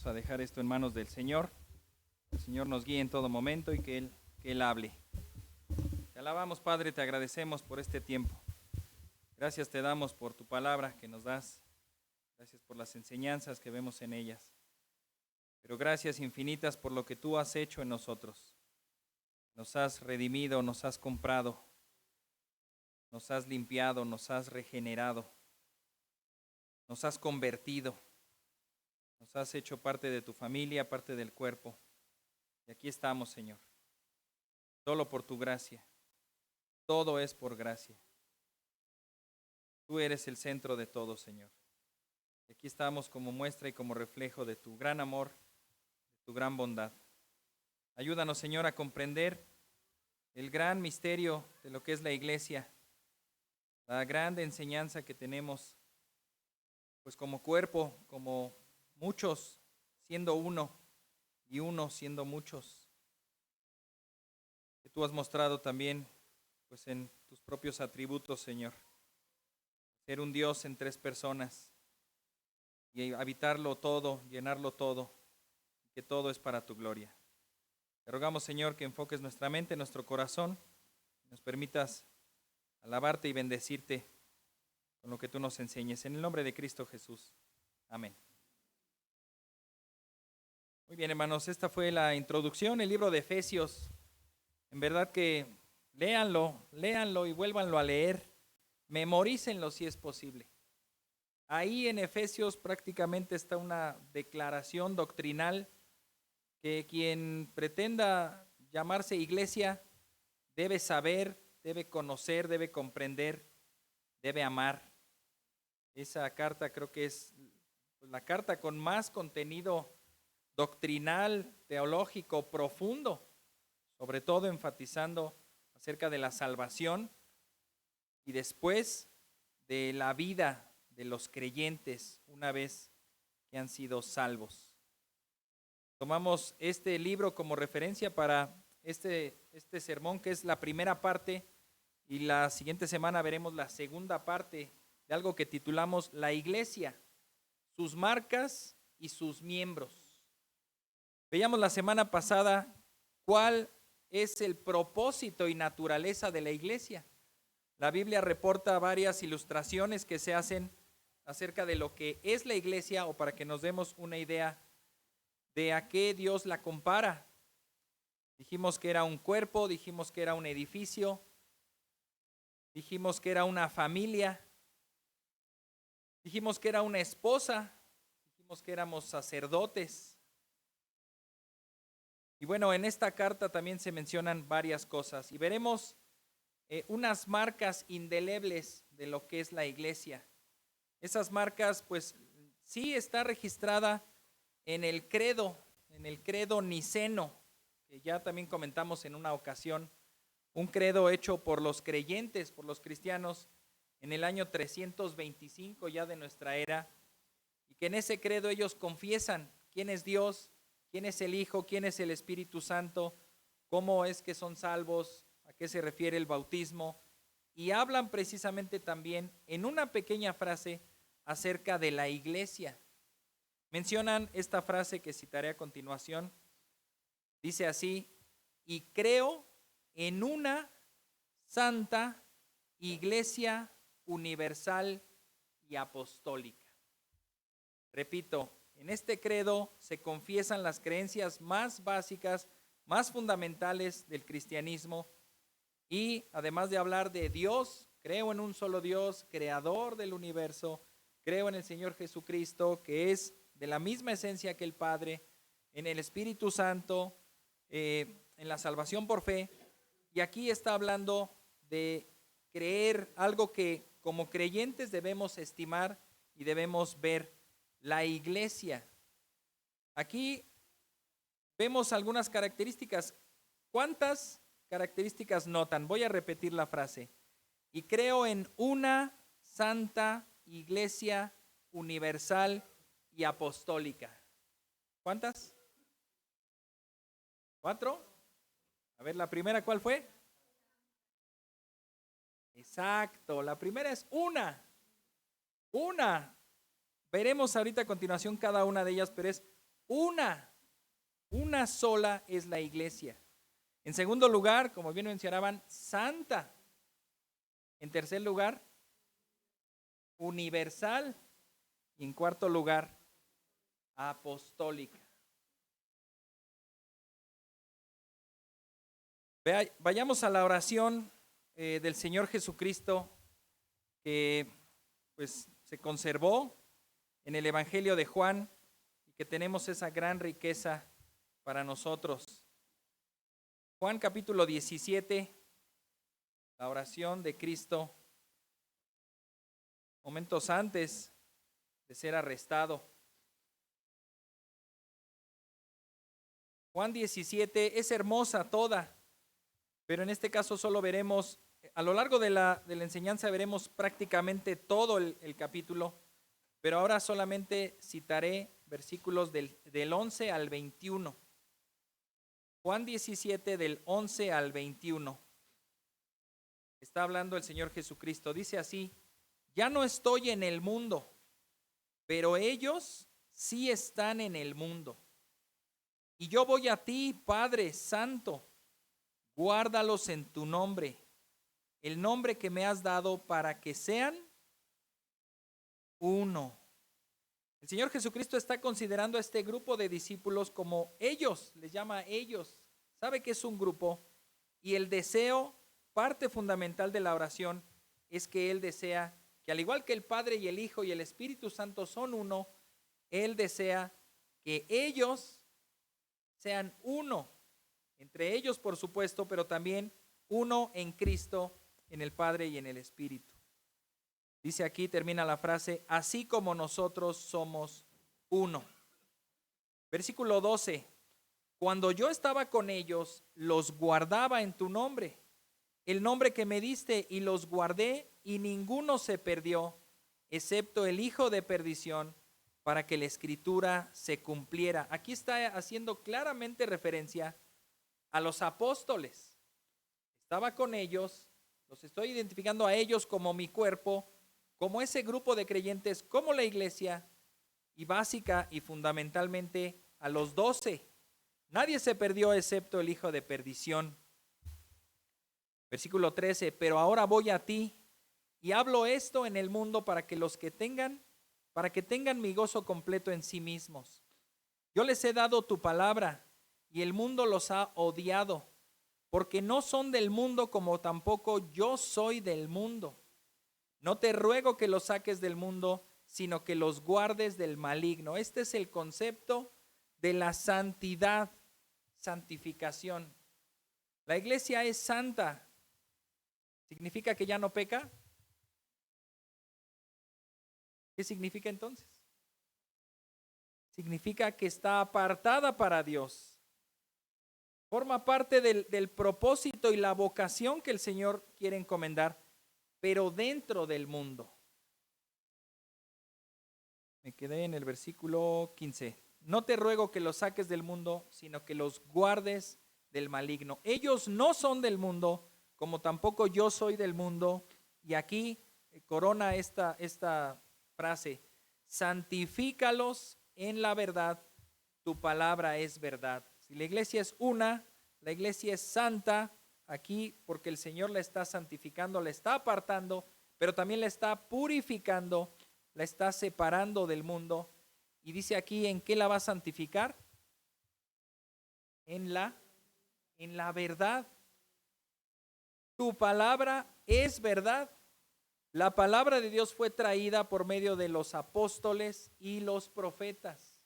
Vamos a dejar esto en manos del Señor. Que el Señor nos guíe en todo momento y que Él hable. Te alabamos, Padre, te agradecemos por este tiempo. Gracias te damos por tu palabra que nos das. Gracias por las enseñanzas que vemos en ellas. Pero gracias infinitas por lo que tú has hecho en nosotros. Nos has redimido, nos has comprado, nos has limpiado, nos has regenerado, nos has convertido, nos has hecho parte de tu familia, parte del cuerpo. Y aquí estamos, Señor, solo por tu gracia. Todo es por gracia. Tú eres el centro de todo, Señor. Y aquí estamos como muestra y como reflejo de tu gran amor, de tu gran bondad. Ayúdanos, Señor, a comprender el gran misterio de lo que es la iglesia, la grande enseñanza que tenemos, pues como cuerpo, como muchos siendo uno y uno siendo muchos, que tú has mostrado también pues en tus propios atributos, Señor, ser un Dios en tres personas y habitarlo todo, llenarlo todo, que todo es para tu gloria. Te rogamos, Señor, que enfoques nuestra mente, nuestro corazón, nos permitas alabarte y bendecirte con lo que tú nos enseñes. En el nombre de Cristo Jesús. Amén. Muy bien, hermanos, esta fue la introducción, el libro de Efesios. En verdad que léanlo y vuélvanlo a leer. Memorícenlo si es posible. Ahí en Efesios prácticamente está una declaración doctrinal que quien pretenda llamarse iglesia debe saber, debe conocer, debe comprender, debe amar. Esa carta creo que es la carta con más contenido doctrinal, teológico, profundo, sobre todo enfatizando acerca de la salvación y después de la vida de los creyentes una vez que han sido salvos. Tomamos este libro como referencia para este sermón, que es la primera parte, y la siguiente semana veremos la segunda parte de algo que titulamos La Iglesia, sus marcas y sus miembros. Veíamos la semana pasada cuál es el propósito y naturaleza de la iglesia. La Biblia reporta varias ilustraciones que se hacen acerca de lo que es la iglesia, o para que nos demos una idea de a qué Dios la compara. Dijimos que era un cuerpo, dijimos que era un edificio, dijimos que era una familia, dijimos que era una esposa, dijimos que éramos sacerdotes. Y bueno, en esta carta también se mencionan varias cosas y veremos unas marcas indelebles de lo que es la iglesia. Esas marcas, pues sí está registrada en el credo niceno, que ya también comentamos en una ocasión, un credo hecho por los creyentes, por los cristianos, en el año 325 ya de nuestra era, y que en ese credo ellos confiesan quién es Dios, quién es el Hijo, quién es el Espíritu Santo, cómo es que son salvos, a qué se refiere el bautismo, y hablan precisamente también en una pequeña frase acerca de la iglesia. Mencionan esta frase que citaré a continuación. Dice así: y creo en una santa iglesia universal y apostólica. Repito, en este credo se confiesan las creencias más básicas, más fundamentales del cristianismo, y además de hablar de Dios, creo en un solo Dios, creador del universo, creo en el Señor Jesucristo, que es de la misma esencia que el Padre, en el Espíritu Santo, en la salvación por fe. Y aquí está hablando de creer algo que como creyentes debemos estimar y debemos ver: la iglesia. Aquí vemos algunas características. ¿Cuántas características notan? Voy a repetir la frase. Y creo en una santa iglesia universal y apostólica. ¿Cuántas? 4. A ver, la primera, ¿cuál fue? Exacto, la primera es una. Veremos ahorita a continuación cada una de ellas, pero es una sola es la iglesia. En segundo lugar, como bien mencionaban, santa. En tercer lugar, universal. Y en cuarto lugar, apostólica. Vayamos a la oración del Señor Jesucristo, que pues se conservó en el Evangelio de Juan y que tenemos esa gran riqueza para nosotros. Juan capítulo 17, la oración de Cristo, momentos antes de ser arrestado. Juan 17 es hermosa toda, pero en este caso solo veremos, a lo largo de la enseñanza veremos prácticamente todo el capítulo, pero ahora solamente citaré versículos del 11 al 21. Juan 17 del 11 al 21. Está hablando el Señor Jesucristo. Dice así: ya no estoy en el mundo, pero ellos sí están en el mundo. Y yo voy a ti, Padre Santo, guárdalos en tu nombre, el nombre que me has dado, para que sean uno. El Señor Jesucristo está considerando a este grupo de discípulos como ellos, les llama a ellos. Sabe que es un grupo y el deseo, parte fundamental de la oración, es que Él desea que al igual que el Padre y el Hijo y el Espíritu Santo son uno, Él desea que ellos sean uno, entre ellos por supuesto, pero también uno en Cristo, en el Padre y en el Espíritu. Dice aquí, termina la frase, así como nosotros somos uno. Versículo 12, cuando yo estaba con ellos, los guardaba en tu nombre, el nombre que me diste, y los guardé, y ninguno se perdió, excepto el hijo de perdición, para que la escritura se cumpliera. Aquí está haciendo claramente referencia a los apóstoles. Estaba con ellos, los estoy identificando a ellos como mi cuerpo, como ese grupo de creyentes, como la iglesia, y básica y fundamentalmente a los 12. Nadie se perdió excepto el hijo de perdición. Versículo 13, pero ahora voy a ti y hablo esto en el mundo para que tengan mi gozo completo en sí mismos. Yo les he dado tu palabra y el mundo los ha odiado, porque no son del mundo como tampoco yo soy del mundo. No te ruego que los saques del mundo, sino que los guardes del maligno. Este es el concepto de la santidad, santificación. La iglesia es santa. ¿Significa que ya no peca? ¿Qué significa entonces? Significa que está apartada para Dios. Forma parte del propósito y la vocación que el Señor quiere encomendar, pero dentro del mundo. Me quedé en el versículo 15. No te ruego que los saques del mundo, sino que los guardes del maligno. Ellos no son del mundo, como tampoco yo soy del mundo. Y aquí corona esta frase: santifícalos en la verdad, tu palabra es verdad. Si la iglesia es una, la iglesia es santa, aquí porque el Señor la está santificando, la está apartando, pero también la está purificando, la está separando del mundo. Y dice aquí, ¿en qué la va a santificar? En la verdad. Tu palabra es verdad. La palabra de Dios fue traída por medio de los apóstoles y los profetas,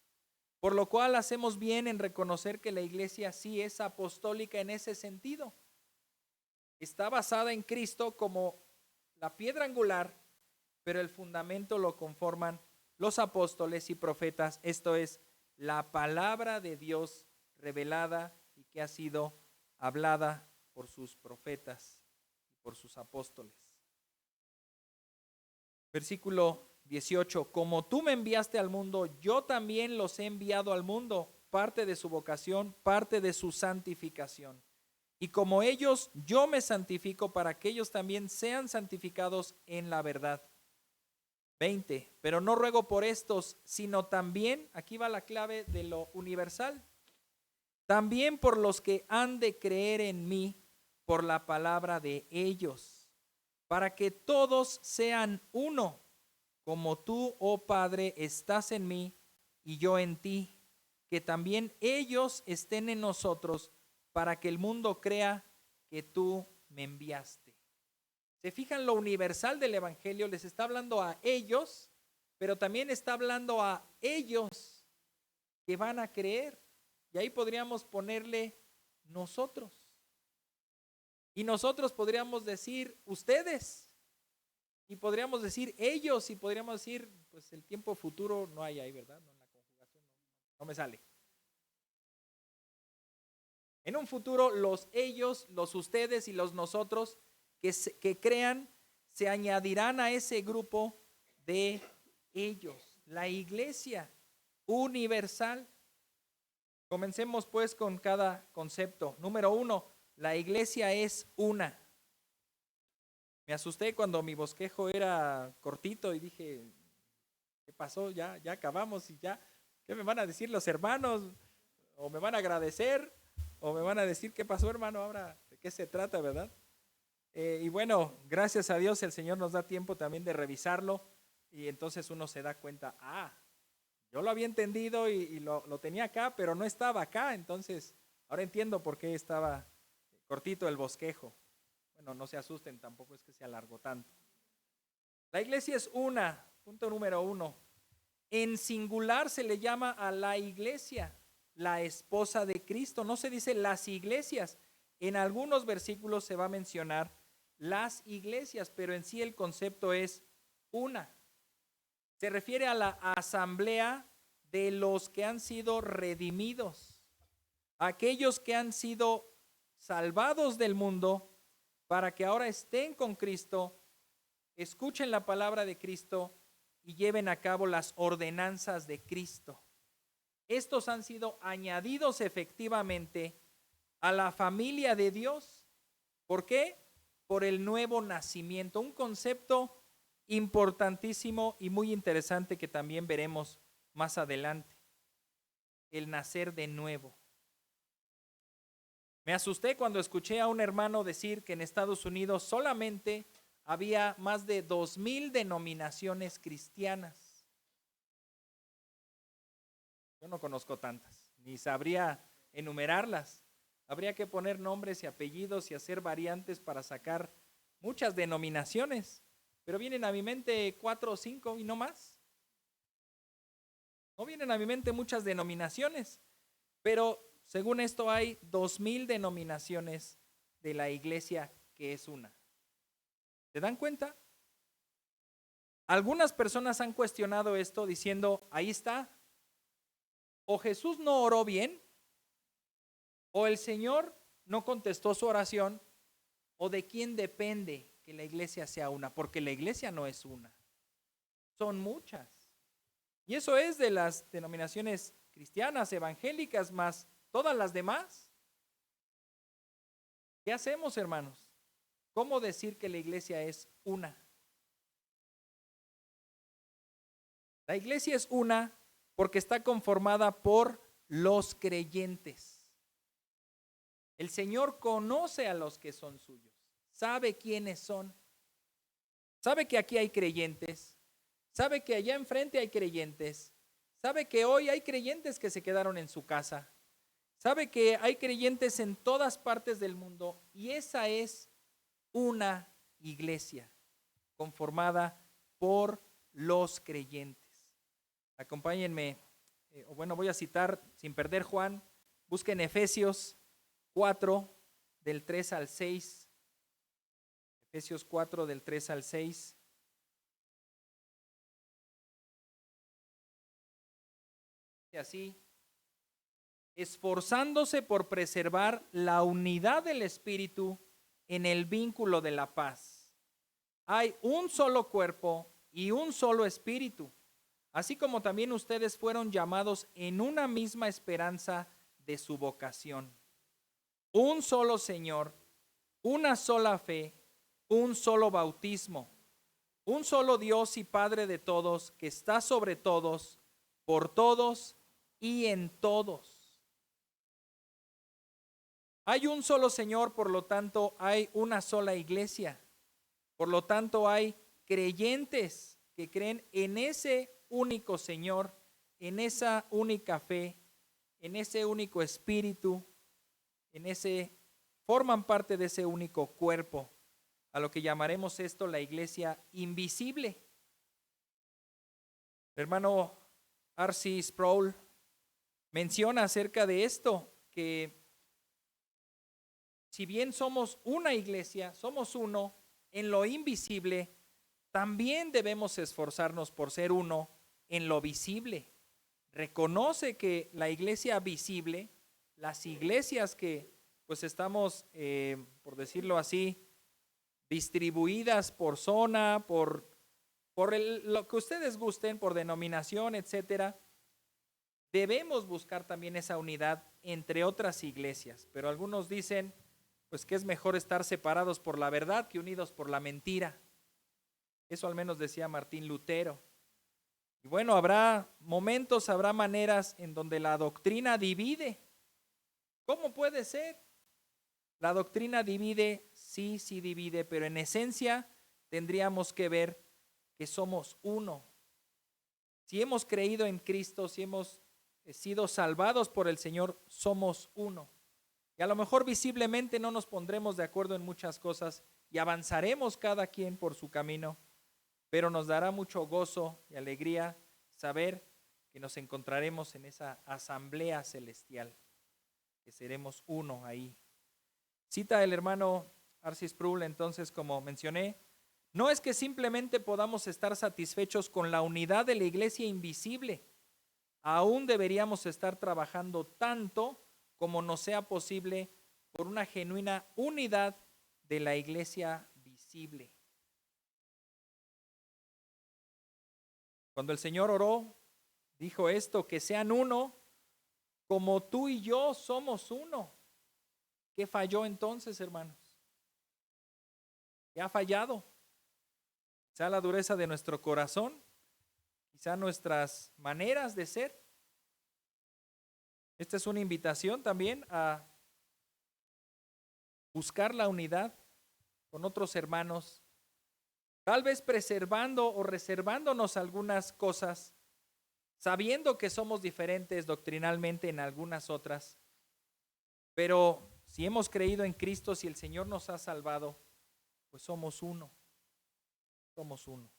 por lo cual hacemos bien en reconocer que la iglesia sí es apostólica en ese sentido. Está basada en Cristo como la piedra angular, pero el fundamento lo conforman los apóstoles y profetas, esto es, la palabra de Dios revelada y que ha sido hablada por sus profetas y por sus apóstoles. Versículo 18, como tú me enviaste al mundo, yo también los he enviado al mundo, parte de su vocación, parte de su santificación. Y como ellos, yo me santifico para que ellos también sean santificados en la verdad. 20. Pero no ruego por estos, sino también, aquí va la clave de lo universal, también por los que han de creer en mí por la palabra de ellos, para que todos sean uno, como tú, oh Padre, estás en mí y yo en ti, que también ellos estén en nosotros, para que el mundo crea que tú me enviaste. ¿Se fijan lo universal del Evangelio? Les está hablando a ellos, pero también está hablando a ellos que van a creer. Y ahí podríamos ponerle nosotros. Y nosotros podríamos decir ustedes. Y podríamos decir ellos. Y podríamos decir, pues el tiempo futuro no hay ahí, ¿verdad? No, en la conjugación no me sale. En un futuro los ellos, los ustedes y los nosotros que crean se añadirán a ese grupo de ellos. La iglesia universal. Comencemos pues con cada concepto. Número 1, la iglesia es una. Me asusté cuando mi bosquejo era cortito y dije, ¿qué pasó? Ya acabamos y ya. ¿Qué me van a decir los hermanos? ¿O me van a agradecer? ¿O me van a decir qué pasó, hermano? Ahora, ¿de qué se trata, verdad? Y bueno, gracias a Dios el Señor nos da tiempo también de revisarlo y entonces uno se da cuenta, yo lo había entendido y lo tenía acá, pero no estaba acá, entonces ahora entiendo por qué estaba cortito el bosquejo. Bueno, no se asusten, tampoco es que se alargó tanto. La iglesia es una, punto número 1. En singular se le llama a la iglesia la esposa de Cristo. No se dice las iglesias. En algunos versículos se va a mencionar las iglesias, pero en sí el concepto es una. Se refiere a la asamblea de los que han sido redimidos, aquellos que han sido salvados del mundo para que ahora estén con Cristo, escuchen la palabra de Cristo y lleven a cabo las ordenanzas de Cristo. Estos han sido añadidos efectivamente a la familia de Dios. ¿Por qué? Por el nuevo nacimiento, un concepto importantísimo y muy interesante que también veremos más adelante, el nacer de nuevo. Me asusté cuando escuché a un hermano decir que en Estados Unidos solamente había más de 2,000 denominaciones cristianas. Yo no conozco tantas, ni sabría enumerarlas. Habría que poner nombres y apellidos y hacer variantes para sacar muchas denominaciones. Pero vienen a mi mente 4 o 5 y no más. No vienen a mi mente muchas denominaciones, pero según esto hay 2,000 denominaciones de la iglesia que es una. ¿Se dan cuenta? Algunas personas han cuestionado esto diciendo, ahí está, o Jesús no oró bien, o el Señor no contestó su oración, o de quién depende que la iglesia sea una, porque la iglesia no es una, son muchas. Y eso es de las denominaciones cristianas, evangélicas, más todas las demás. ¿Qué hacemos, hermanos? ¿Cómo decir que la iglesia es una? La iglesia es una porque está conformada por los creyentes. El Señor conoce a los que son suyos, sabe quiénes son, sabe que aquí hay creyentes, sabe que allá enfrente hay creyentes, sabe que hoy hay creyentes que se quedaron en su casa, sabe que hay creyentes en todas partes del mundo y esa es una iglesia conformada por los creyentes. Acompáñenme, voy a citar sin perder Juan, busquen Efesios 4 del 3 al 6. Efesios 4 del 3 al 6. Así, esforzándose por preservar la unidad del Espíritu en el vínculo de la paz. Hay un solo cuerpo y un solo Espíritu, así como también ustedes fueron llamados en una misma esperanza de su vocación. Un solo Señor, una sola fe, un solo bautismo. un solo Dios y Padre de todos, que está sobre todos, por todos y en todos. Hay un solo Señor, por lo tanto hay una sola iglesia. Por lo tanto hay creyentes que creen en ese único Señor, en esa única fe, en ese único espíritu, forman parte de ese único cuerpo, a lo que llamaremos esto la iglesia invisible. El hermano R.C. Sproul menciona acerca de esto, que si bien somos una iglesia, somos uno, en lo invisible, también debemos esforzarnos por ser uno en lo visible. Reconoce que la iglesia visible, las iglesias que pues estamos, por decirlo así, distribuidas por zona, por lo que ustedes gusten, por denominación, etcétera, debemos buscar también esa unidad entre otras iglesias. Pero algunos dicen pues que es mejor estar separados por la verdad que unidos por la mentira. Eso al menos decía Martín Lutero. Y bueno, habrá momentos, habrá maneras en donde la doctrina divide. ¿Cómo puede ser? La doctrina divide, sí divide, pero en esencia tendríamos que ver que somos uno. Si hemos creído en Cristo, si hemos sido salvados por el Señor, somos uno. Y a lo mejor visiblemente no nos pondremos de acuerdo en muchas cosas y avanzaremos cada quien por su camino, pero nos dará mucho gozo y alegría saber que nos encontraremos en esa asamblea celestial, que seremos uno ahí. Cita el hermano R.C. Sproul, entonces, como mencioné, no es que simplemente podamos estar satisfechos con la unidad de la iglesia invisible, aún deberíamos estar trabajando tanto como nos sea posible por una genuina unidad de la iglesia visible. Cuando el Señor oró, dijo esto, que sean uno como tú y yo somos uno. ¿Qué falló entonces, hermanos? ¿Qué ha fallado? Quizá la dureza de nuestro corazón, quizá nuestras maneras de ser. Esta es una invitación también a buscar la unidad con otros hermanos, tal vez preservando o reservándonos algunas cosas, sabiendo que somos diferentes doctrinalmente en algunas otras, pero si hemos creído en Cristo, si el Señor nos ha salvado, pues somos uno, somos uno.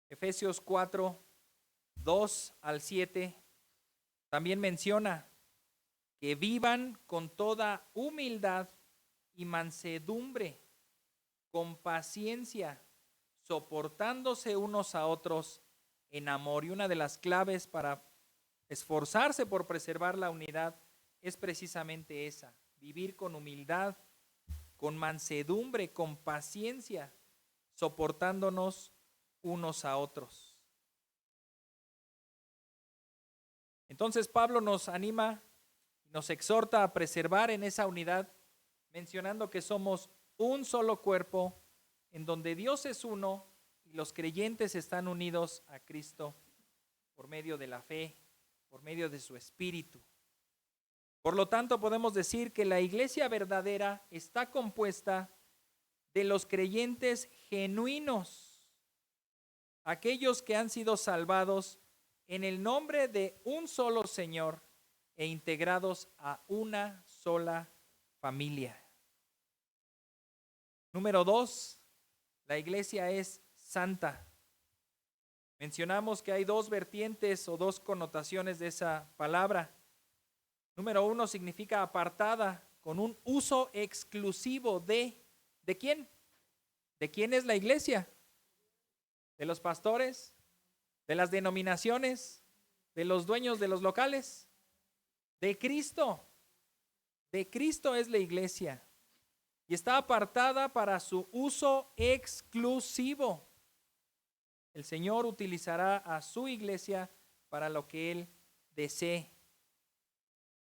Efesios 4, 2 al 7 también menciona que vivan con toda humildad y mansedumbre, con paciencia, soportándose unos a otros en amor. Y una de las claves para esforzarse por preservar la unidad es precisamente esa: vivir con humildad, con mansedumbre, con paciencia, soportándonos unos a otros. Entonces Pablo nos anima, nos exhorta a preservar en esa unidad, mencionando que somos un solo cuerpo, en donde Dios es uno y los creyentes están unidos a Cristo por medio de la fe, por medio de su Espíritu. Por lo tanto, podemos decir que la iglesia verdadera está compuesta de los creyentes genuinos, aquellos que han sido salvados en el nombre de un solo Señor e integrados a una sola familia. Número 2, la iglesia es santa. Mencionamos que hay dos vertientes o dos connotaciones de esa palabra. Número 1 significa apartada, con un uso exclusivo ¿de quién? ¿De quién es la iglesia? ¿De los pastores? ¿De las denominaciones? ¿De los dueños de los locales? De Cristo. De Cristo es la iglesia. Y está apartada para su uso exclusivo. El Señor utilizará a su iglesia para lo que Él desee.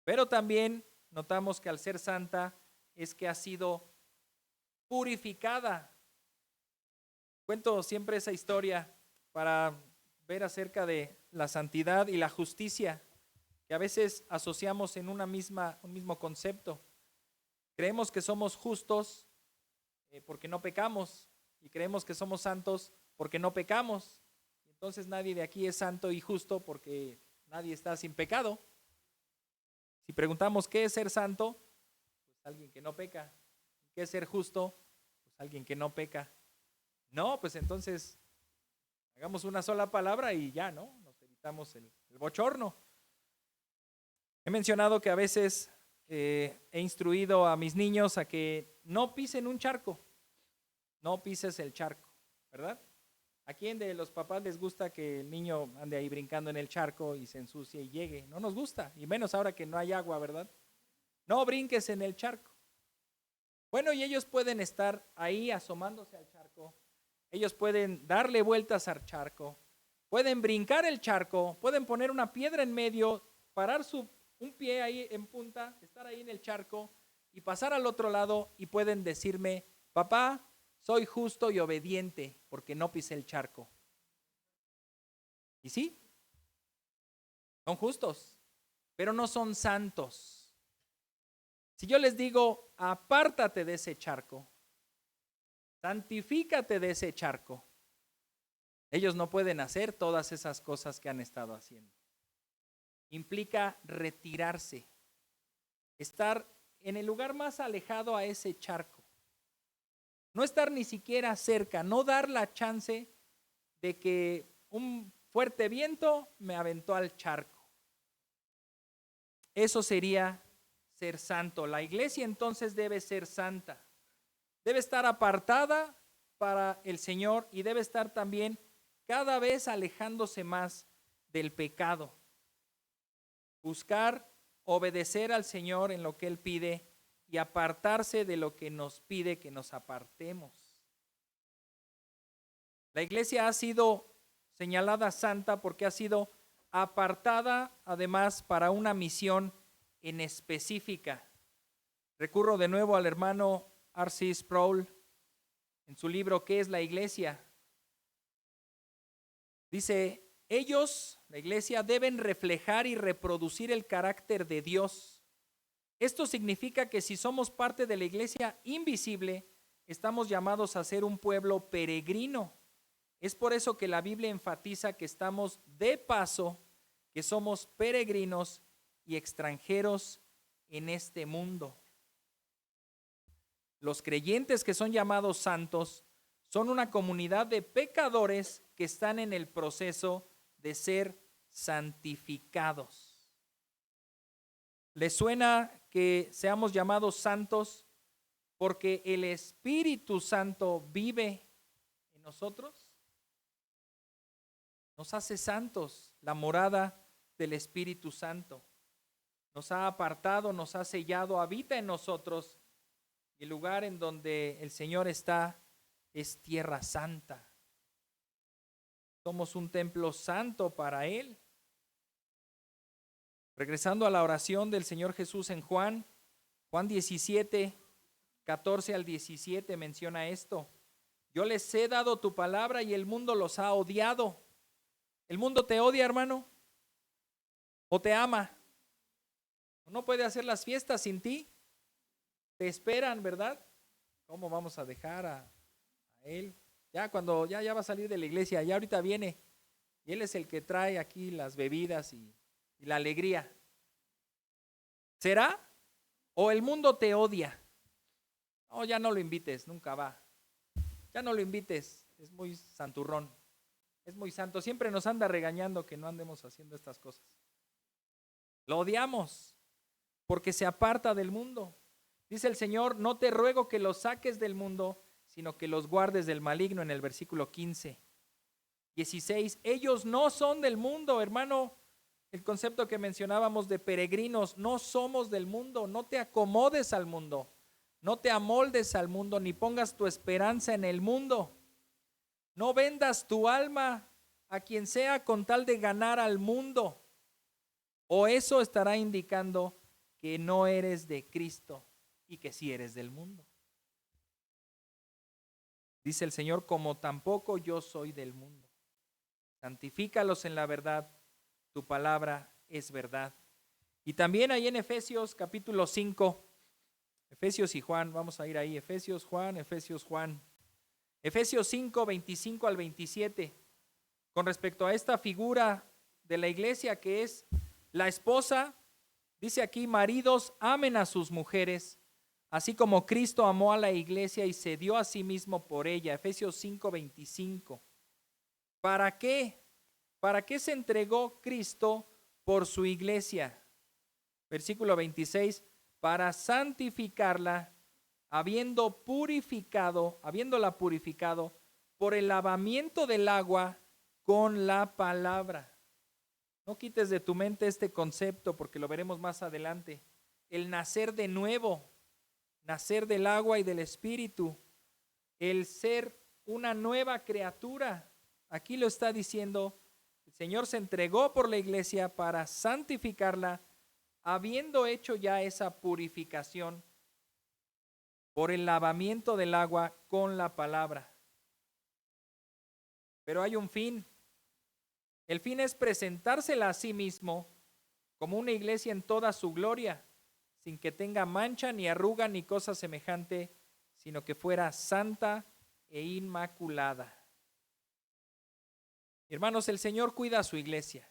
Pero también notamos que al ser santa es que ha sido purificada Cuento siempre esa historia para ver acerca de la santidad y la justicia, que a veces asociamos en un mismo concepto. Creemos que somos justos porque no pecamos, y creemos que somos santos porque no pecamos. Entonces nadie de aquí es santo y justo porque nadie está sin pecado. Si preguntamos qué es ser santo, pues alguien que no peca. ¿Qué es ser justo? Pues alguien que no peca. No, pues entonces hagamos una sola palabra y ya, ¿no? Nos evitamos el bochorno. He mencionado que a veces he instruido a mis niños a que no pisen un charco. No pises el charco, ¿verdad? ¿A quién de los papás les gusta que el niño ande ahí brincando en el charco y se ensucie y llegue? No nos gusta, y menos ahora que no hay agua, ¿verdad? No brinques en el charco. Bueno, y ellos pueden estar ahí asomándose al charco, ellos pueden darle vueltas al charco, pueden brincar el charco, pueden poner una piedra en medio, parar un pie ahí en punta, estar ahí en el charco y pasar al otro lado, y pueden decirme: papá, soy justo y obediente porque no pisé el charco. Y sí, son justos, pero no son santos. Si yo les digo: apártate de ese charco, santifícate de ese charco, ellos no pueden hacer todas esas cosas que han estado haciendo. Implica retirarse, estar en el lugar más alejado a ese charco, no estar ni siquiera cerca, no dar la chance de que un fuerte viento me aventó al charco. Eso sería ser santo. La iglesia entonces debe ser santa, debe estar apartada para el Señor y debe estar también cada vez alejándose más del pecado. Buscar obedecer al Señor en lo que Él pide y apartarse de lo que nos pide que nos apartemos. La iglesia ha sido señalada santa porque ha sido apartada además para una misión en específica. Recurro de nuevo al hermano R.C. Sproul en su libro ¿Qué es la iglesia? Dice: ellos, la iglesia, deben reflejar y reproducir el carácter de Dios. Esto significa que si somos parte de la iglesia invisible, estamos llamados a ser un pueblo peregrino. Es por eso que la Biblia enfatiza que estamos de paso, que somos peregrinos y extranjeros en este mundo. Los creyentes que son llamados santos son una comunidad de pecadores que están en el proceso de ser santificados. ¿Les suena que seamos llamados santos porque el Espíritu Santo vive en nosotros? Nos hace santos la morada del Espíritu Santo. Nos ha apartado, nos ha sellado, habita en nosotros. Y el lugar en donde el Señor está es tierra santa. Somos un templo santo para Él. Regresando a la oración del Señor Jesús en Juan 17, 14 al 17 menciona esto: yo les he dado tu palabra y el mundo los ha odiado. ¿El mundo te odia, hermano? ¿O te ama? ¿No puede hacer las fiestas sin ti? Te esperan, ¿verdad? ¿Cómo vamos a dejar a Él? Ya cuando ya va a salir de la iglesia, ya ahorita viene. Y Él es el que trae aquí las bebidas y la alegría. ¿Será? ¿O el mundo te odia? No, ya no lo invites, nunca va. Ya no lo invites, es muy santurrón. Es muy santo, siempre nos anda regañando que no andemos haciendo estas cosas. Lo odiamos porque se aparta del mundo. Dice el Señor: no te ruego que los saques del mundo, sino que los guardes del maligno, en el versículo 15. 16, ellos no son del mundo, hermano. El concepto que mencionábamos de peregrinos, no somos del mundo. No te acomodes al mundo, no te amoldes al mundo, ni pongas tu esperanza en el mundo. No vendas tu alma a quien sea con tal de ganar al mundo, o eso estará indicando que no eres de Cristo y que sí eres del mundo. Dice el Señor, como tampoco yo soy del mundo. Santifícalos en la verdad, tu palabra es verdad. Y también ahí en Efesios capítulo 5, Efesios y Juan, vamos a ir ahí, Efesios, Juan. Efesios 5, 25 al 27, con respecto a esta figura de la iglesia que es la esposa, dice aquí, maridos, amen a sus mujeres, así como Cristo amó a la iglesia y se dio a sí mismo por ella. Efesios 5, 25. ¿Para qué? ¿Para qué se entregó Cristo por su iglesia? Versículo 26, para santificarla, habiéndola purificado por el lavamiento del agua con la palabra. No quites de tu mente este concepto porque lo veremos más adelante. El nacer de nuevo, nacer del agua y del espíritu, el ser una nueva criatura. Aquí lo está diciendo, el Señor se entregó por la iglesia para santificarla, habiendo hecho ya esa purificación por el lavamiento del agua con la palabra. Pero hay un fin. El fin es presentársela a sí mismo como una iglesia en toda su gloria, sin que tenga mancha ni arruga ni cosa semejante, sino que fuera santa e inmaculada. Hermanos, el Señor cuida a su iglesia.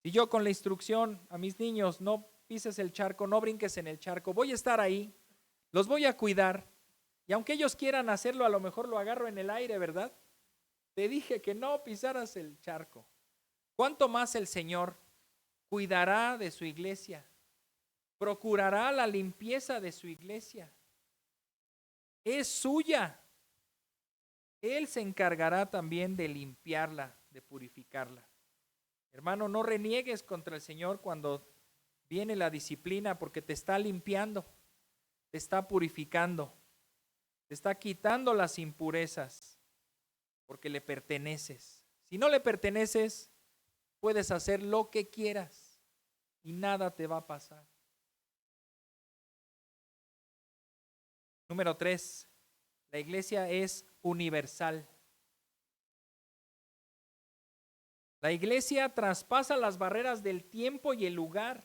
Si yo con la instrucción a mis niños, no pises el charco, no brinques en el charco, voy a estar ahí, los voy a cuidar, y aunque ellos quieran hacerlo, a lo mejor lo agarro en el aire, ¿verdad? Te dije que no pisaras el charco. ¿Cuánto más el Señor cuidará de su iglesia? Procurará la limpieza de su iglesia. Es suya. Él se encargará también de limpiarla, de purificarla. Hermano, no reniegues contra el Señor cuando viene la disciplina, porque te está limpiando, te está purificando, te está quitando las impurezas, porque le perteneces. Si no le perteneces, puedes hacer lo que quieras y nada te va a pasar. Número 3, la iglesia es universal. La iglesia traspasa las barreras del tiempo y el lugar.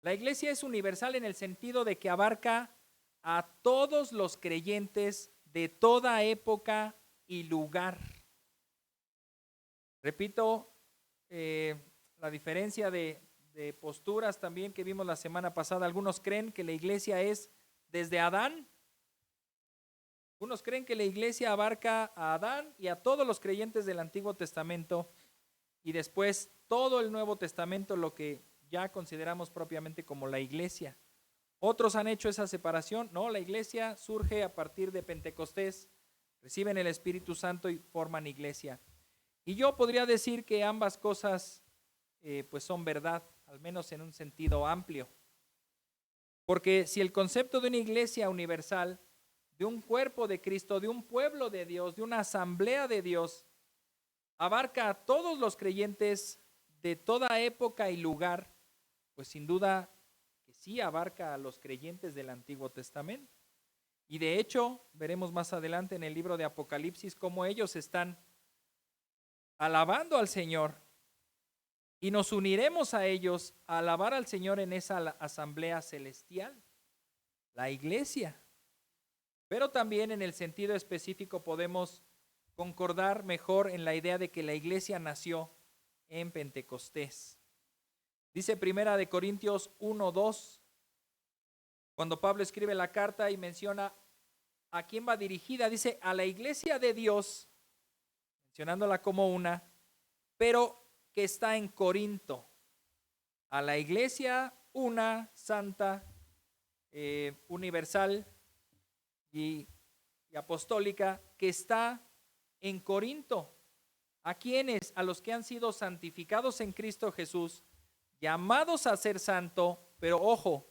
La iglesia es universal en el sentido de que abarca a todos los creyentes de toda época y lugar. Repito, la diferencia de posturas también que vimos la semana pasada. Algunos creen que la iglesia es desde Adán. Algunos creen que la iglesia abarca a Adán y a todos los creyentes del Antiguo Testamento y después todo el Nuevo Testamento, lo que ya consideramos propiamente como la iglesia. Otros han hecho esa separación. No, la iglesia surge a partir de Pentecostés, reciben el Espíritu Santo y forman iglesia. Y yo podría decir que ambas cosas pues son verdad, al menos en un sentido amplio. Porque si el concepto de una iglesia universal, de un cuerpo de Cristo, de un pueblo de Dios, de una asamblea de Dios, abarca a todos los creyentes de toda época y lugar, pues sin duda que sí abarca a los creyentes del Antiguo Testamento. Y de hecho, veremos más adelante en el libro de Apocalipsis cómo ellos están alabando al Señor y nos uniremos a ellos a alabar al Señor en esa asamblea celestial, la iglesia. Pero también en el sentido específico podemos concordar mejor en la idea de que la iglesia nació en Pentecostés. Dice Primera de Corintios 1:2, cuando Pablo escribe la carta y menciona a quién va dirigida, dice a la iglesia de Dios, mencionándola como una, pero que está en Corinto, a la iglesia una, santa, universal y apostólica que está en Corinto. ¿A quiénes? A los que han sido santificados en Cristo Jesús, llamados a ser santo, pero ojo,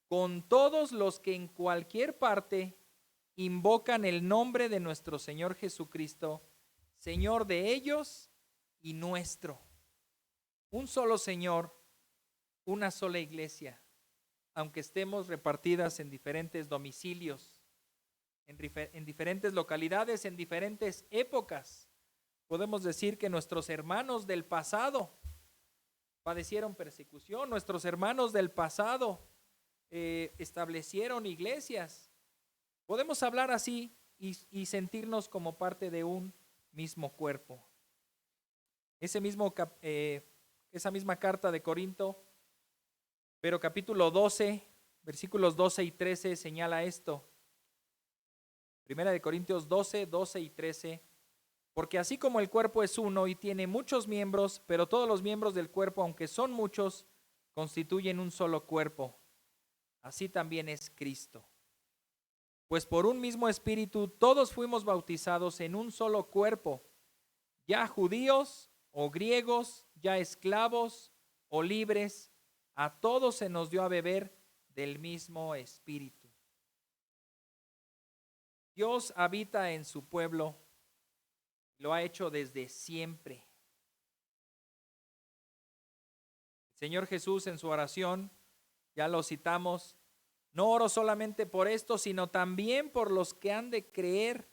con todos los que en cualquier parte invocan el nombre de nuestro Señor Jesucristo, Señor de ellos y nuestro. Un solo Señor, una sola iglesia, aunque estemos repartidas en diferentes domicilios, en diferentes localidades, en diferentes épocas. Podemos decir que nuestros hermanos del pasado padecieron persecución, nuestros hermanos del pasado establecieron iglesias. Podemos hablar así y sentirnos como parte de un mismo cuerpo. Esa misma carta de Corinto, pero capítulo 12, versículos 12 y 13 señala esto. Primera de Corintios 12, 12 y 13. Porque así como el cuerpo es uno y tiene muchos miembros, pero todos los miembros del cuerpo, aunque son muchos, constituyen un solo cuerpo. Así también es Cristo. Pues por un mismo espíritu todos fuimos bautizados en un solo cuerpo, ya judíos o griegos, ya esclavos o libres, a todos se nos dio a beber del mismo espíritu. Dios habita en su pueblo, lo ha hecho desde siempre. El Señor Jesús en su oración, ya lo citamos, no oro solamente por esto, sino también por los que han de creer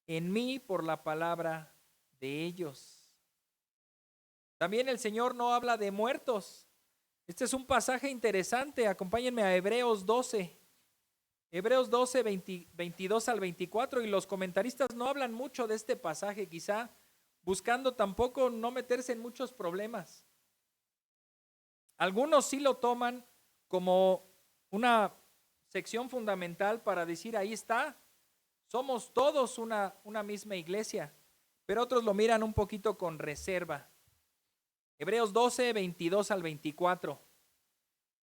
en mí por la palabra de ellos. También el Señor no habla de muertos. Este es un pasaje interesante. Acompáñenme a Hebreos 12. Hebreos 12, 22 al 24. Y los comentaristas no hablan mucho de este pasaje, quizá buscando tampoco no meterse en muchos problemas. Algunos sí lo toman como una sección fundamental para decir, ahí está, somos todos una misma iglesia, pero otros lo miran un poquito con reserva. Hebreos 12, 22 al 24.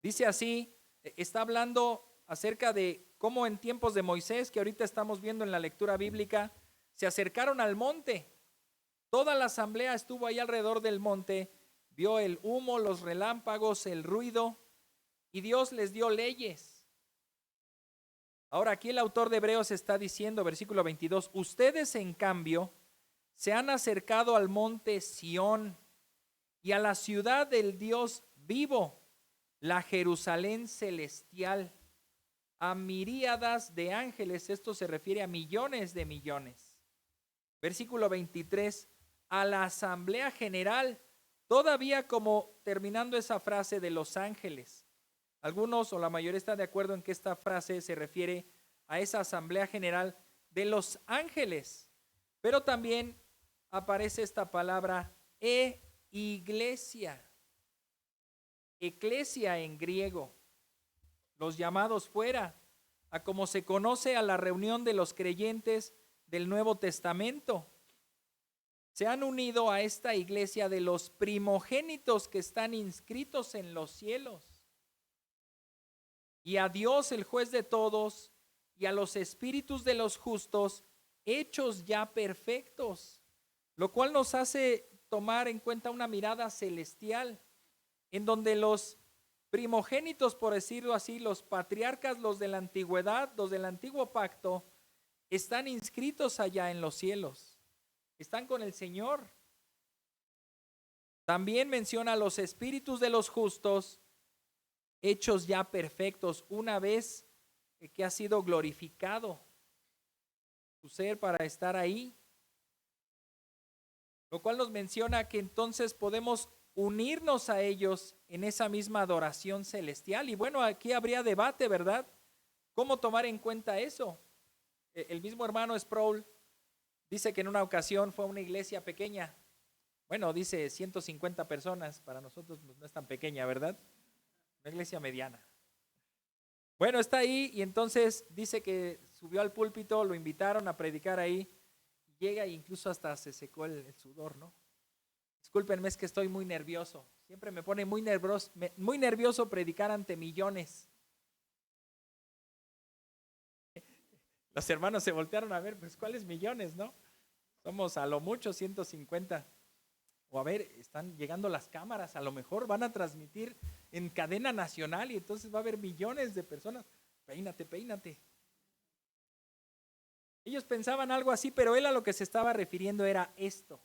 Dice así, está hablando acerca de cómo en tiempos de Moisés, que ahorita estamos viendo en la lectura bíblica, se acercaron al monte. Toda la asamblea estuvo ahí alrededor del monte, vio el humo, los relámpagos, el ruido, y Dios les dio leyes. Ahora aquí el autor de Hebreos está diciendo, versículo 22, ustedes en cambio se han acercado al monte Sión y a la ciudad del Dios vivo, la Jerusalén celestial, a miríadas de ángeles, esto se refiere a millones de millones. Versículo 23, a la asamblea general, todavía como terminando esa frase de los ángeles. Algunos o la mayoría están de acuerdo en que esta frase se refiere a esa asamblea general de los ángeles, pero también aparece esta palabra iglesia, eclesia en griego, los llamados fuera, a como se conoce a la reunión de los creyentes del Nuevo Testamento. Se han unido a esta iglesia de los primogénitos que están inscritos en los cielos. Y a Dios, el juez de todos, y a los espíritus de los justos, hechos ya perfectos, lo cual nos hace tomar en cuenta una mirada celestial, en donde los primogénitos, por decirlo así, los patriarcas, los de la antigüedad, los del antiguo pacto, están inscritos allá en los cielos, están con el Señor. También menciona a los espíritus de los justos, hechos ya perfectos, una vez que ha sido glorificado su ser para estar ahí. Lo cual nos menciona que entonces podemos unirnos a ellos en esa misma adoración celestial. Y bueno, aquí habría debate, ¿verdad? ¿Cómo tomar en cuenta eso? El mismo hermano Sproul dice que en una ocasión fue a una iglesia pequeña. Bueno, dice 150 personas, para nosotros no es tan pequeña, ¿verdad? Una iglesia mediana. Bueno, está ahí y entonces dice que subió al púlpito, lo invitaron a predicar ahí. Llega e incluso hasta se secó el sudor, ¿no? Discúlpenme, es que estoy muy nervioso. Siempre me pone muy nervioso predicar ante millones. Los hermanos se voltearon a ver, pues ¿cuáles millones, no? Somos a lo mucho 150. O a ver, están llegando las cámaras, a lo mejor van a transmitir en cadena nacional y entonces va a haber millones de personas. Peínate. Ellos pensaban algo así, pero él a lo que se estaba refiriendo era esto.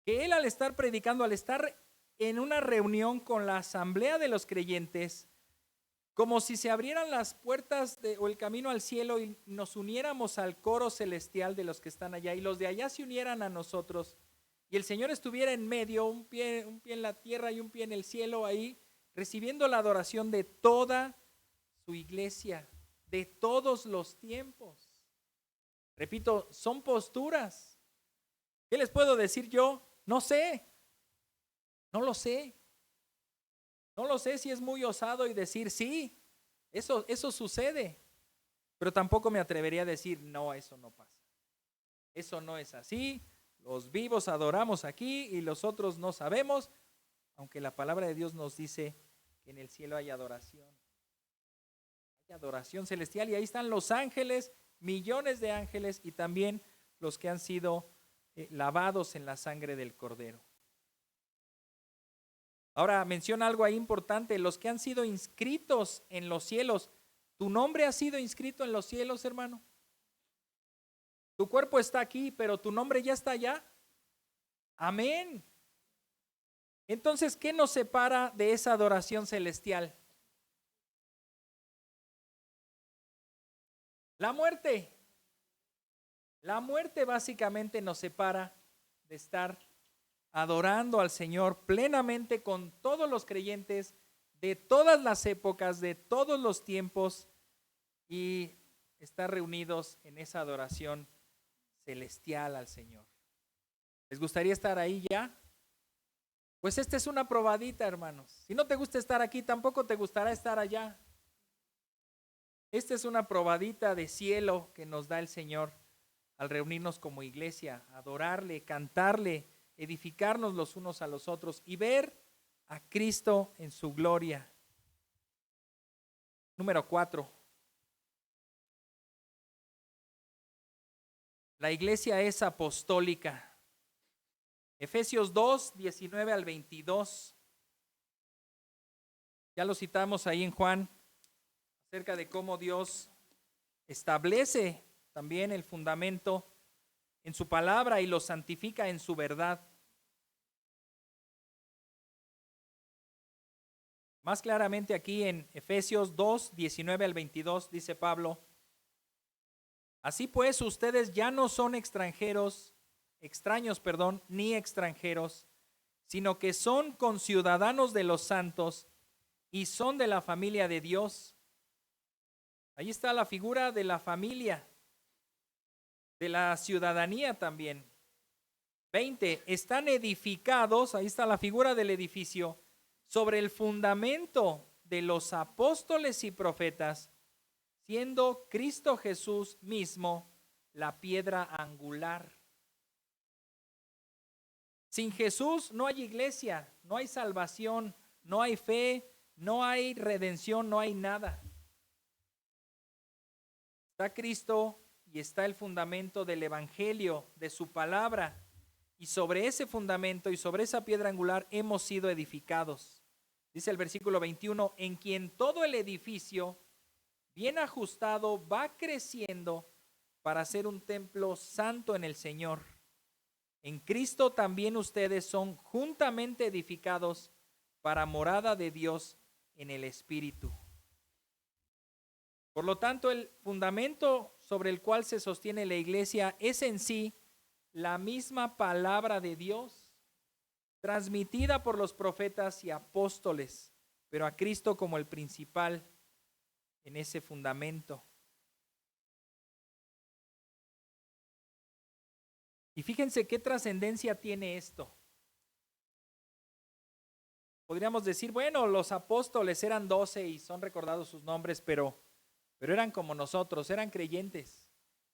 Que él al estar predicando, al estar en una reunión con la asamblea de los creyentes, como si se abrieran las puertas o el camino al cielo y nos uniéramos al coro celestial de los que están allá y los de allá se unieran a nosotros y el Señor estuviera en medio, un pie en la tierra y un pie en el cielo ahí, recibiendo la adoración de toda su iglesia, de todos los tiempos. Repito, son posturas. ¿Qué les puedo decir yo? No sé, no lo sé. No lo sé si es muy osado y decir sí, eso sucede, pero tampoco me atrevería a decir no, eso no pasa. Eso no es así, los vivos adoramos aquí y los otros no sabemos, aunque la palabra de Dios nos dice que en el cielo hay adoración. Hay adoración celestial y ahí están los ángeles, millones de ángeles y también los que han sido lavados en la sangre del Cordero. Ahora menciona algo ahí importante, los que han sido inscritos en los cielos. ¿Tu nombre ha sido inscrito en los cielos, hermano? Tu cuerpo está aquí, pero tu nombre ya está allá. Amén. Entonces, ¿qué nos separa de esa adoración celestial? La muerte. La muerte básicamente nos separa de estar adorando al Señor plenamente con todos los creyentes de todas las épocas, de todos los tiempos y estar reunidos en esa adoración celestial al Señor. ¿Les gustaría estar ahí ya? Pues esta es una probadita, hermanos. Si no te gusta estar aquí, tampoco te gustará estar allá. Esta es una probadita de cielo que nos da el Señor al reunirnos como iglesia, adorarle, cantarle, edificarnos los unos a los otros y ver a Cristo en su gloria. Número 4. La iglesia es apostólica. Efesios 2, 19 al 22. Ya lo citamos ahí en Juan, acerca de cómo Dios establece también el fundamento en su palabra y lo santifica en su verdad. Más claramente aquí en Efesios 2, 19 al 22 dice Pablo: así pues ustedes ya no son extraños, ni extranjeros, sino que son conciudadanos de los santos y son de la familia de Dios. Ahí está la figura de la familia, de la ciudadanía también. 20, están edificados, ahí está la figura del edificio, sobre el fundamento de los apóstoles y profetas, siendo Cristo Jesús mismo la piedra angular. Sin Jesús no hay iglesia, no hay salvación, no hay fe, no hay redención, no hay nada. Está Cristo y está el fundamento del evangelio, de su palabra. Y sobre ese fundamento y sobre esa piedra angular hemos sido edificados. Dice el versículo 21, en quien todo el edificio, bien ajustado, va creciendo para ser un templo santo en el Señor. En Cristo también ustedes son juntamente edificados para morada de Dios en el Espíritu. Por lo tanto, el fundamento sobre el cual se sostiene la iglesia es en sí la misma palabra de Dios, transmitida por los profetas y apóstoles, pero a Cristo como el principal en ese fundamento. Y fíjense qué trascendencia tiene esto. Podríamos decir, bueno, los apóstoles eran 12 y son recordados sus nombres, pero eran como nosotros, eran creyentes.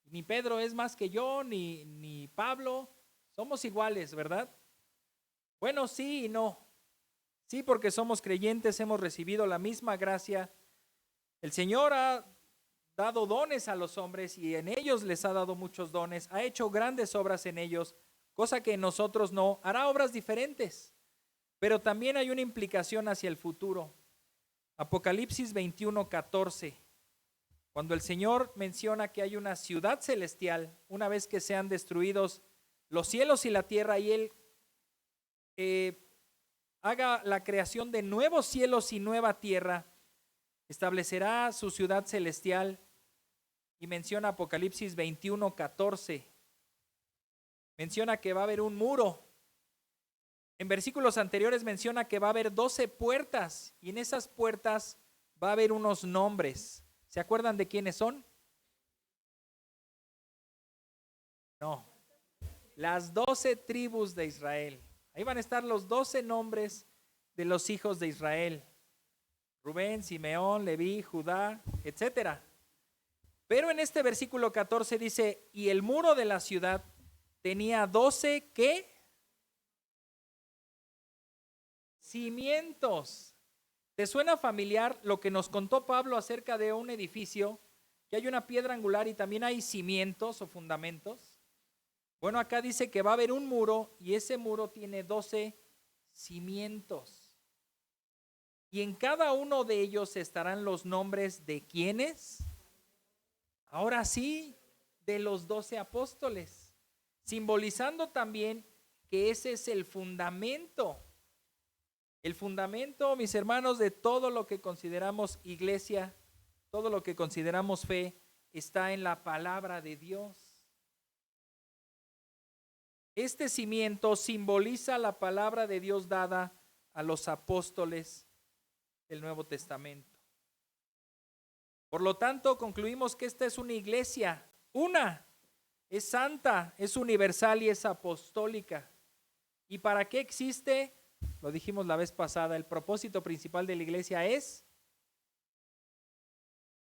Ni Pedro es más que yo, ni Pablo, somos iguales, ¿verdad? Bueno, sí y no. Sí, porque somos creyentes, hemos recibido la misma gracia. El Señor ha dado dones a los hombres y en ellos les ha dado muchos dones, ha hecho grandes obras en ellos, cosa que en nosotros no, hará obras diferentes, pero también hay una implicación hacia el futuro. Apocalipsis 21, 14, cuando el Señor menciona que hay una ciudad celestial, una vez que sean destruidos los cielos y la tierra y Él haga la creación de nuevos cielos y nueva tierra, Establecerá su ciudad celestial y menciona Apocalipsis 21:14. Menciona que va a haber un muro. En versículos anteriores menciona que va a haber 12 puertas y en esas puertas va a haber unos nombres. ¿Se acuerdan de quiénes son? No. Las 12 tribus de Israel. Ahí van a estar los 12 nombres de los hijos de Israel. Rubén, Simeón, Leví, Judá, etcétera. Pero en este versículo 14 dice, y el muro de la ciudad tenía 12, ¿qué? Cimientos. ¿Te suena familiar lo que nos contó Pablo acerca de un edificio, que hay una piedra angular y también hay cimientos o fundamentos? Bueno, acá dice que va a haber un muro y ese muro tiene 12 cimientos. Y en cada uno de ellos estarán los nombres de ¿quiénes? Ahora sí, de los 12 apóstoles, simbolizando también que ese es el fundamento, mis hermanos, de todo lo que consideramos iglesia, todo lo que consideramos fe, está en la palabra de Dios. Este cimiento simboliza la palabra de Dios dada a los apóstoles del Nuevo Testamento. Por lo tanto, concluimos que esta es una iglesia, es santa, es universal y es apostólica. ¿Y para qué existe? Lo dijimos la vez pasada, el propósito principal de la iglesia es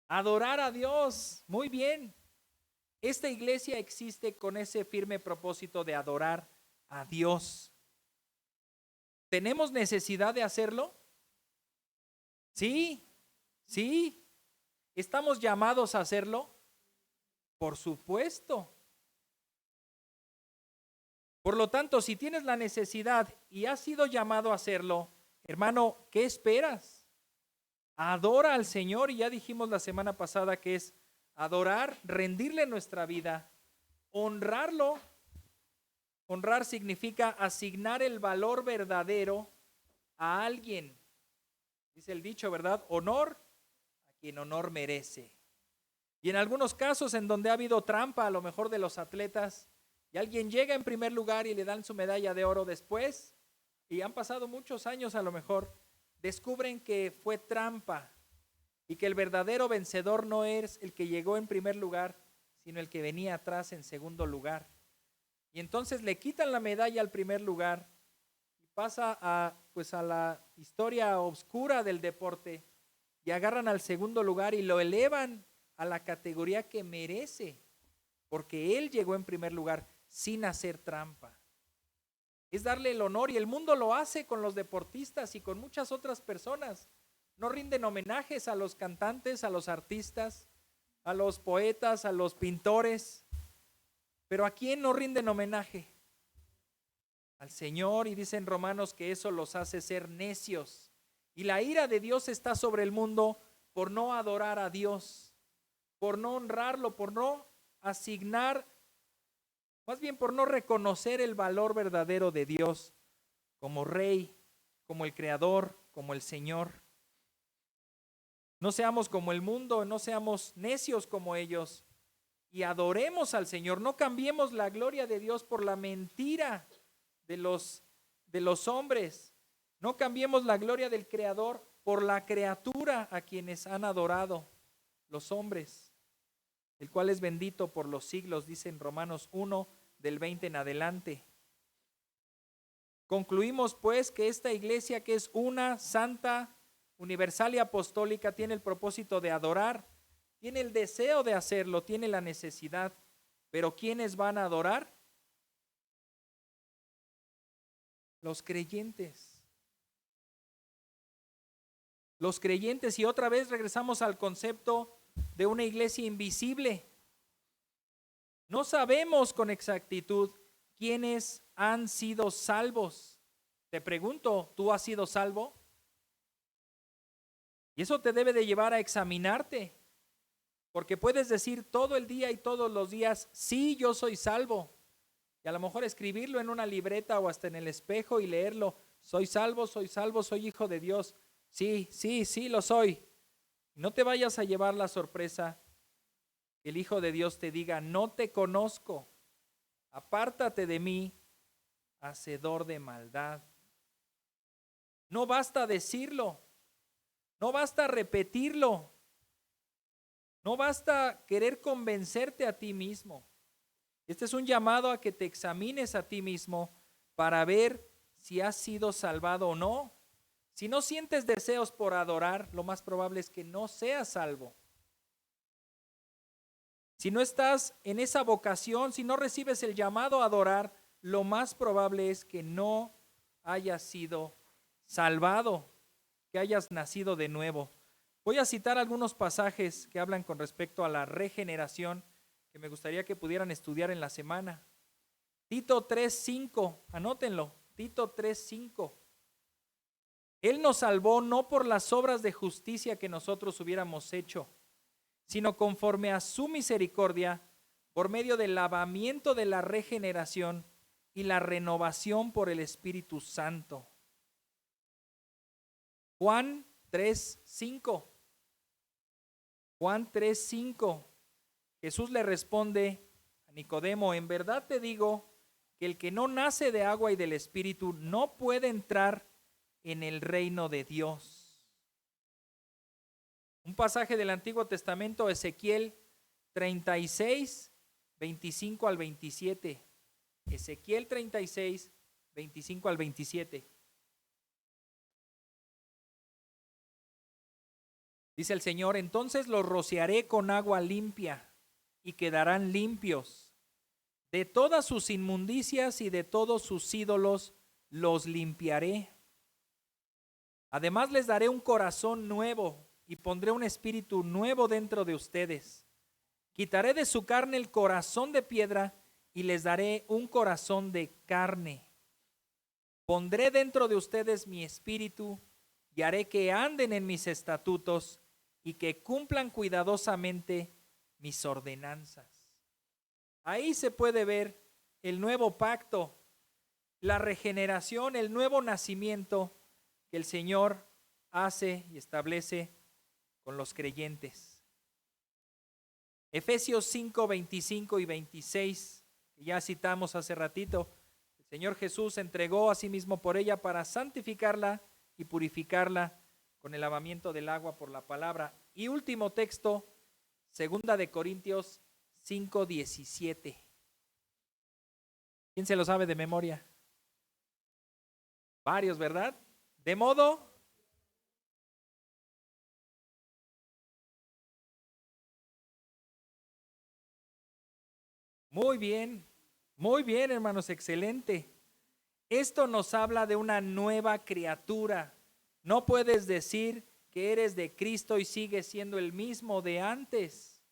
adorar a Dios. Muy bien. Esta iglesia existe con ese firme propósito de adorar a Dios. ¿Tenemos necesidad de hacerlo? Sí. ¿Estamos llamados a hacerlo? Por supuesto. Por lo tanto, si tienes la necesidad y has sido llamado a hacerlo, hermano, ¿qué esperas? Adora al Señor, y ya dijimos la semana pasada que es adorar, rendirle nuestra vida, honrarlo. Honrar significa asignar el valor verdadero a alguien. Dice el dicho, ¿verdad? Honor a quien honor merece. Y en algunos casos en donde ha habido trampa, a lo mejor de los atletas, y alguien llega en primer lugar y le dan su medalla de oro después, y han pasado muchos años a lo mejor, descubren que fue trampa y que el verdadero vencedor no es el que llegó en primer lugar, sino el que venía atrás en segundo lugar. Y entonces le quitan la medalla al primer lugar y pasa a la historia oscura del deporte, y agarran al segundo lugar y lo elevan a la categoría que merece, porque él llegó en primer lugar sin hacer trampa. Es darle el honor, y el mundo lo hace con los deportistas y con muchas otras personas. No rinden homenajes a los cantantes, a los artistas, a los poetas, a los pintores. Pero ¿a quién no rinden homenaje? Al Señor, y dicen Romanos que eso los hace ser necios. Y la ira de Dios está sobre el mundo por no adorar a Dios, por no honrarlo, por no asignar, más bien por no reconocer el valor verdadero de Dios como Rey, como el Creador, como el Señor. No seamos como el mundo, no seamos necios como ellos, y adoremos al Señor. No cambiemos la gloria de Dios por la mentira de los hombres. No cambiemos la gloria del Creador por la criatura a quienes han adorado los hombres, el cual es bendito por los siglos, dice en Romanos 1, del 20 en adelante. Concluimos pues que esta iglesia, que es una, santa, universal y apostólica, tiene el propósito de adorar, tiene el deseo de hacerlo, tiene la necesidad. Pero ¿quiénes van a adorar? Los creyentes. Los creyentes, y otra vez regresamos al concepto de una iglesia invisible. No sabemos con exactitud quiénes han sido salvos. Te pregunto, ¿tú has sido salvo? Y eso te debe de llevar a examinarte, porque puedes decir todo el día y todos los días, sí, yo soy salvo. Y a lo mejor escribirlo en una libreta o hasta en el espejo y leerlo, soy salvo, soy hijo de Dios. Sí, lo soy. No te vayas a llevar la sorpresa que el Hijo de Dios te diga, no te conozco, apártate de mí, hacedor de maldad. No basta decirlo, no basta repetirlo, no basta querer convencerte a ti mismo. Este es un llamado a que te examines a ti mismo para ver si has sido salvado o no. Si no sientes deseos por adorar, lo más probable es que no seas salvo. Si no estás en esa vocación, si no recibes el llamado a adorar, lo más probable es que no hayas sido salvado, que hayas nacido de nuevo. Voy a citar algunos pasajes que hablan con respecto a la regeneración que me gustaría que pudieran estudiar en la semana. Tito 3:5, anótenlo, Tito 3:5. Él nos salvó no por las obras de justicia que nosotros hubiéramos hecho, sino conforme a su misericordia, por medio del lavamiento de la regeneración y la renovación por el Espíritu Santo. Juan 3:5. Juan 3:5. Jesús le responde a Nicodemo, en verdad te digo que el que no nace de agua y del Espíritu no puede entrar en el reino de Dios. Un pasaje del Antiguo Testamento, Ezequiel 36, 25 al 27. Ezequiel 36, 25 al 27. Dice el Señor, entonces los rociaré con agua limpia y quedarán limpios. De todas sus inmundicias y de todos sus ídolos los limpiaré. Además les daré un corazón nuevo y pondré un espíritu nuevo dentro de ustedes. Quitaré de su carne el corazón de piedra y les daré un corazón de carne. Pondré dentro de ustedes mi espíritu y haré que anden en mis estatutos y que cumplan cuidadosamente mis ordenanzas. Ahí se puede ver el nuevo pacto, la regeneración, el nuevo nacimiento que el Señor hace y establece con los creyentes. Efesios 5, 25 y 26, que ya citamos hace ratito, el Señor Jesús entregó a sí mismo por ella para santificarla y purificarla con el lavamiento del agua por la palabra. Y último texto, 2 de Corintios 5, 17. ¿Quién se lo sabe de memoria? Varios, ¿verdad? De modo muy bien, hermanos, excelente. Esto nos habla de una nueva criatura. No puedes decir que eres de Cristo y sigues siendo el mismo de antes.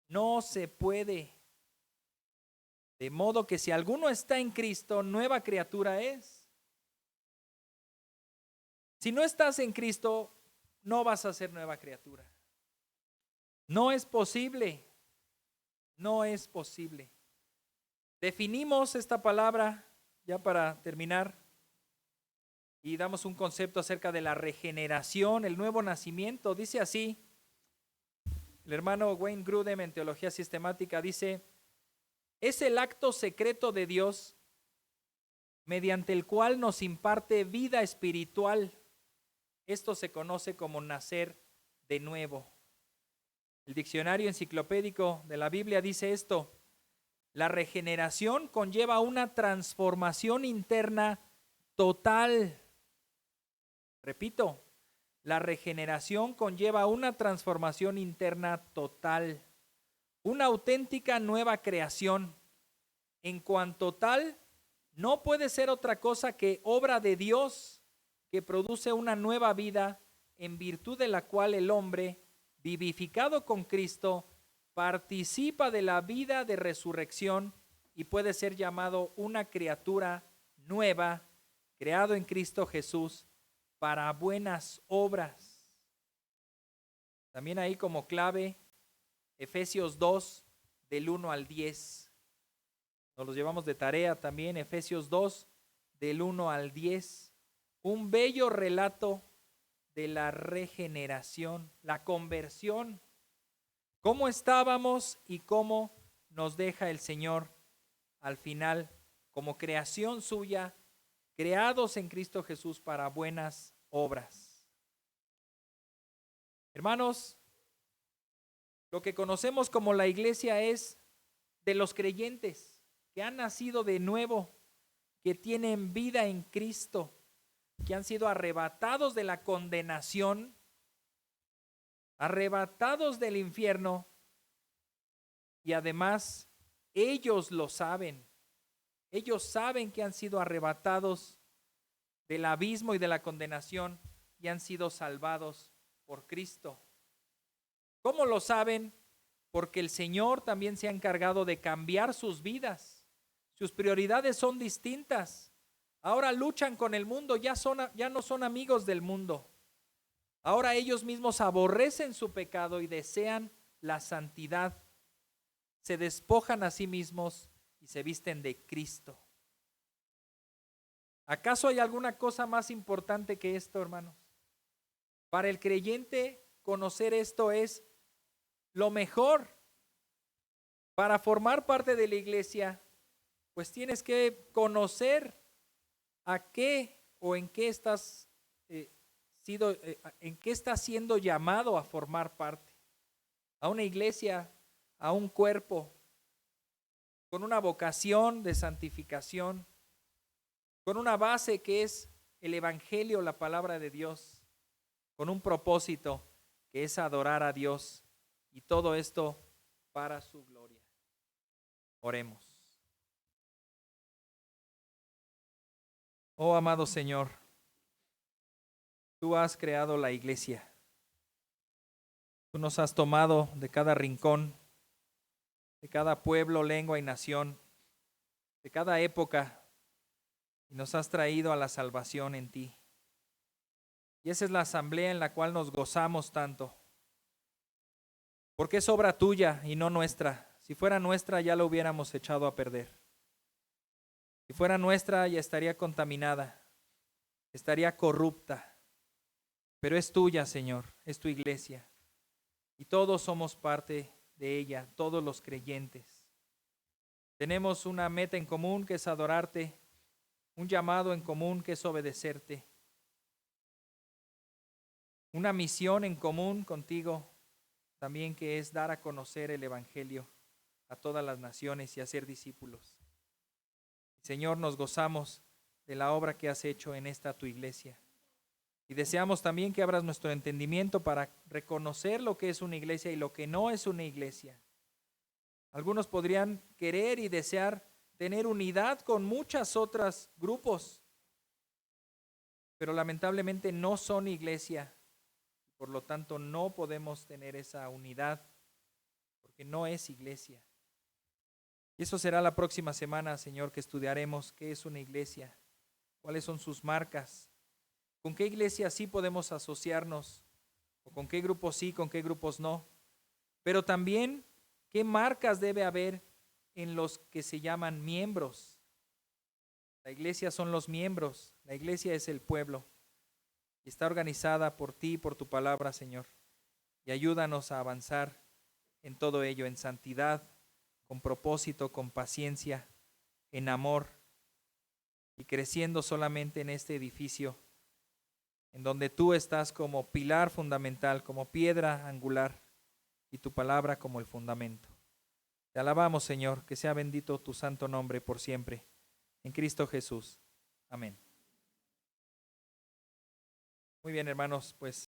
No se puede. De modo que si alguno está en Cristo, nueva criatura es. Si no estás en Cristo, no vas a ser nueva criatura. No es posible. No es posible. Definimos esta palabra ya para terminar y damos un concepto acerca de la regeneración, el nuevo nacimiento. Dice así, el hermano Wayne Grudem en Teología Sistemática dice, es el acto secreto de Dios mediante el cual nos imparte vida espiritual. Esto se conoce como nacer de nuevo. El diccionario enciclopédico de la Biblia dice esto: la regeneración conlleva una transformación interna total. Repito, la regeneración conlleva una transformación interna total, una auténtica nueva creación. En cuanto tal, no puede ser otra cosa que obra de Dios que produce una nueva vida en virtud de la cual el hombre, vivificado con Cristo, participa de la vida de resurrección y puede ser llamado una criatura nueva, creado en Cristo Jesús para buenas obras. También ahí como clave, Efesios 2, del 1 al 10. Nos los llevamos de tarea también, Efesios 2, del 1 al 10. Un bello relato de la regeneración, la conversión. ¿Cómo estábamos y cómo nos deja el Señor al final como creación suya, creados en Cristo Jesús para buenas obras? Hermanos, lo que conocemos como la iglesia es de los creyentes que han nacido de nuevo, que tienen vida en Cristo, que han sido arrebatados de la condenación, arrebatados del infierno, y además ellos lo saben. Ellos saben que han sido arrebatados del abismo y de la condenación y han sido salvados por Cristo. ¿Cómo lo saben? Porque el Señor también se ha encargado de cambiar sus vidas. Sus prioridades son distintas. Ahora luchan con el mundo, ya no son amigos del mundo. Ahora ellos mismos aborrecen su pecado y desean la santidad. Se despojan a sí mismos y se visten de Cristo. ¿Acaso hay alguna cosa más importante que esto, hermanos? Para el creyente, conocer esto es lo mejor. Para formar parte de la iglesia, pues tienes que conocer a qué o en qué estás en qué estás siendo llamado a formar parte. A una iglesia, a un cuerpo, con una vocación de santificación, con una base que es el Evangelio, la palabra de Dios, con un propósito que es adorar a Dios, y todo esto para su gloria. Oremos. Oh amado Señor, tú has creado la iglesia. Tú nos has tomado de cada rincón, de cada pueblo, lengua y nación, de cada época, y nos has traído a la salvación en ti. Y esa es la asamblea en la cual nos gozamos tanto, porque es obra tuya y no nuestra. Si fuera nuestra, ya la hubiéramos echado a perder. Si fuera nuestra, ya estaría contaminada, estaría corrupta. Pero es tuya, Señor, es tu iglesia. Y todos somos parte de ella, todos los creyentes. Tenemos una meta en común que es adorarte, un llamado en común que es obedecerte, una misión en común contigo también que es dar a conocer el Evangelio a todas las naciones y hacer discípulos. Señor, nos gozamos de la obra que has hecho en esta tu iglesia. Y deseamos también que abras nuestro entendimiento para reconocer lo que es una iglesia y lo que no es una iglesia. Algunos podrían querer y desear tener unidad con muchos otros grupos, pero lamentablemente no son iglesia. Por lo tanto, no podemos tener esa unidad porque no es iglesia. Y eso será la próxima semana, Señor, que estudiaremos qué es una iglesia, cuáles son sus marcas, con qué iglesia sí podemos asociarnos, o con qué grupos sí, con qué grupos no. Pero también qué marcas debe haber en los que se llaman miembros. La iglesia son los miembros, la iglesia es el pueblo. Y está organizada por ti y por tu palabra, Señor. Y ayúdanos a avanzar en todo ello, en santidad, con propósito, con paciencia, en amor, y creciendo solamente en este edificio, en donde tú estás como pilar fundamental, como piedra angular, y tu palabra como el fundamento. Te alabamos, Señor, que sea bendito tu santo nombre por siempre. En Cristo Jesús. Amén. Muy bien, hermanos, pues